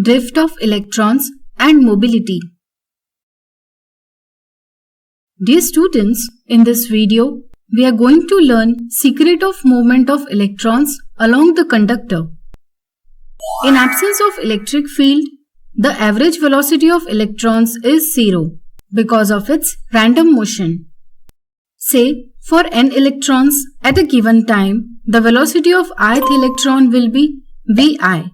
drift of electrons and mobility. Dear students, in this video, we are going to learn secret of movement of electrons along the conductor. In absence of electric field, the average velocity of electrons is 0 because of its random motion. Say, for n electrons at a given time, the velocity of ith electron will be Vi.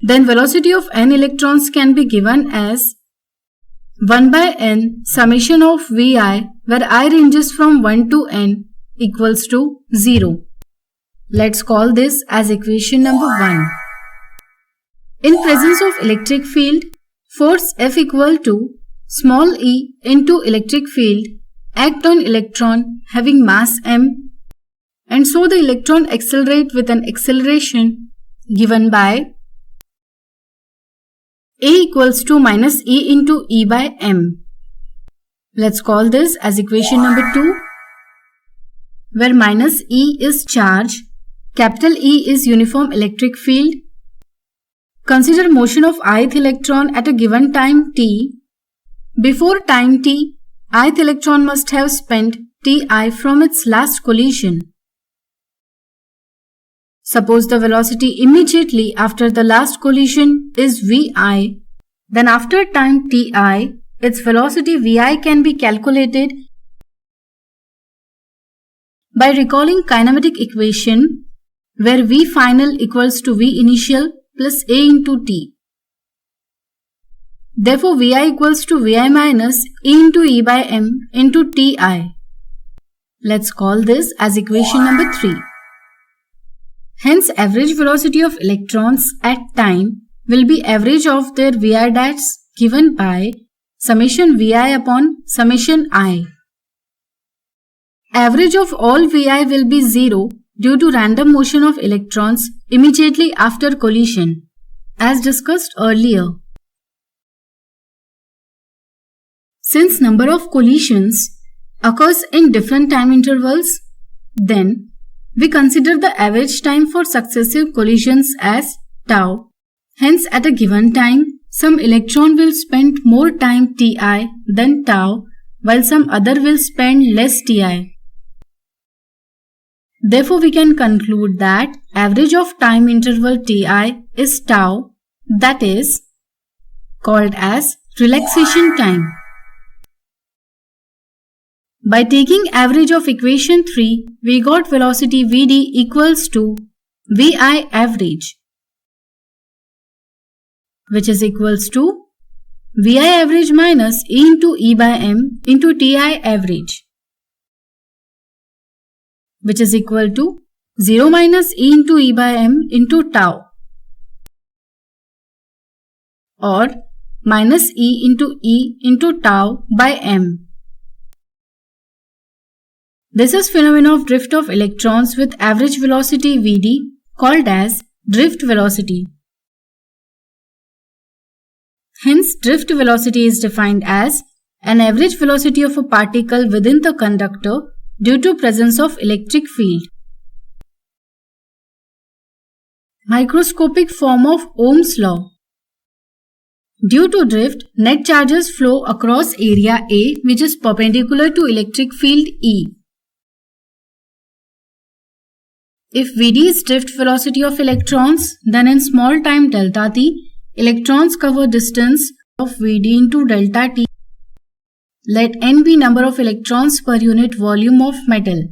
Then velocity of n electrons can be given as 1 by n summation of Vi, where I ranges from 1 to n equals to 0. Let's call this as equation number 1. In presence of electric field, force F equal to small e into electric field act on electron having mass m, and so the electron accelerate with an acceleration given by A equals to minus E into E by m. Let's call this as equation number 2, where minus E is charge, capital E is uniform electric field. Consider motion of ith electron at a given time t. Before time t, ith electron must have spent Ti from its last collision. Suppose the velocity immediately after the last collision is Vi, then after time Ti, its velocity Vi can be calculated by recalling kinematic equation where V final equals to V initial plus A into T. Therefore, Vi equals to Vi minus E into E by m into Ti. Let's call this as equation number 3. Hence, average velocity of electrons at time will be average of their Vi dash given by summation Vi upon summation I. Average of all Vi will be 0 due to random motion of electrons immediately after collision, as discussed earlier. Since number of collisions occurs in different time intervals, then we consider the average time for successive collisions as tau. Hence, at a given time, some electron will spend more time Ti than tau, while some other will spend less Ti. Therefore, we can conclude that average of time interval Ti is tau, that is called as relaxation time. By taking average of equation 3, we got velocity Vd equals to Vi average, which is equals to Vi average minus E into E by m into Ti average, which is equal to 0 minus E into E by m into tau, or minus E into tau by m. This is phenomenon of drift of electrons with average velocity Vd called as drift velocity. Hence, drift velocity is defined as an average velocity of a particle within the conductor due to presence of electric field. Microscopic form of Ohm's law. Due to drift, net charges flow across area A, which is perpendicular to electric field E. If Vd is drift velocity of electrons, then in small time delta t, electrons cover distance of Vd into delta t. Let n be number of electrons per unit volume of metal.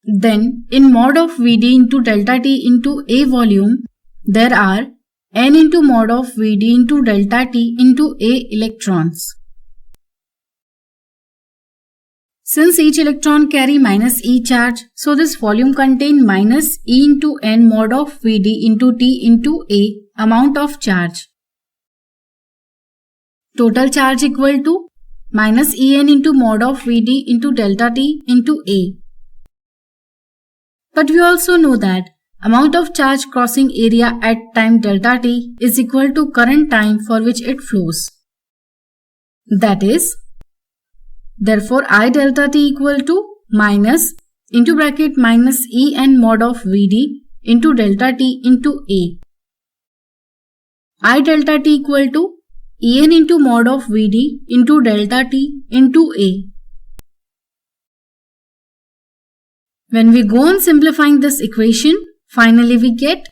Then, in mod of Vd into delta t into A volume, there are n into mod of Vd into delta t into A electrons. Since each electron carry minus E charge, so this volume contain minus E into n mod of Vd into T into A amount of charge. Total charge equal to minus En into mod of Vd into delta T into A. But we also know that amount of charge crossing area at time delta T is equal to current time for which it flows. That is, therefore, I delta T equal to minus into bracket minus E n mod of Vd into delta T into A. I delta t equal to En into mod of Vd into delta t into A. When we go on simplifying this equation, finally we get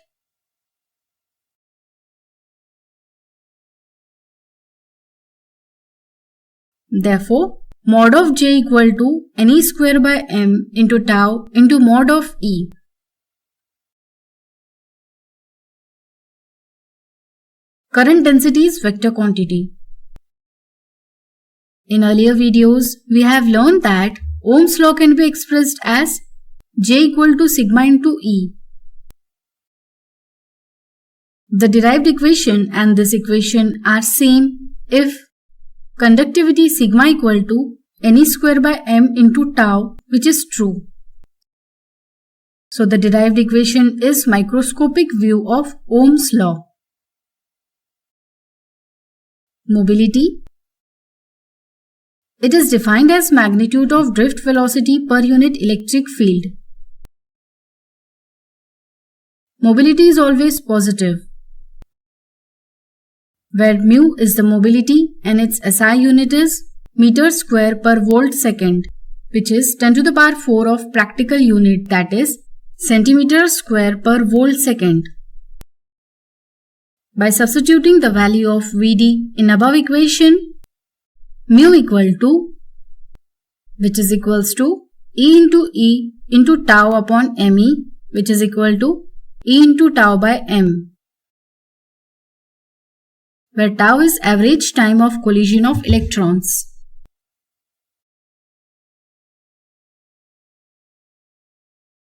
therefore mod of J equal to Ne square by m into tau into mod of E. Current density is vector quantity. In earlier videos, we have learned that Ohm's law can be expressed as J equal to sigma into E. The derived equation and this equation are same if conductivity sigma equal to Ne square by m into tau, which is true. So the derived equation is microscopic view of Ohm's law. Mobility. It is defined as magnitude of drift velocity per unit electric field. Mobility is always positive, where mu is the mobility and its SI unit is meters square per volt second, which is 10 to the power 4 of practical unit, that is centimeters square per volt second. By substituting the value of Vd in above equation, mu equal to, which is equals to E into tau upon me, which is equal to E into tau by m, where tau is average time of collision of electrons.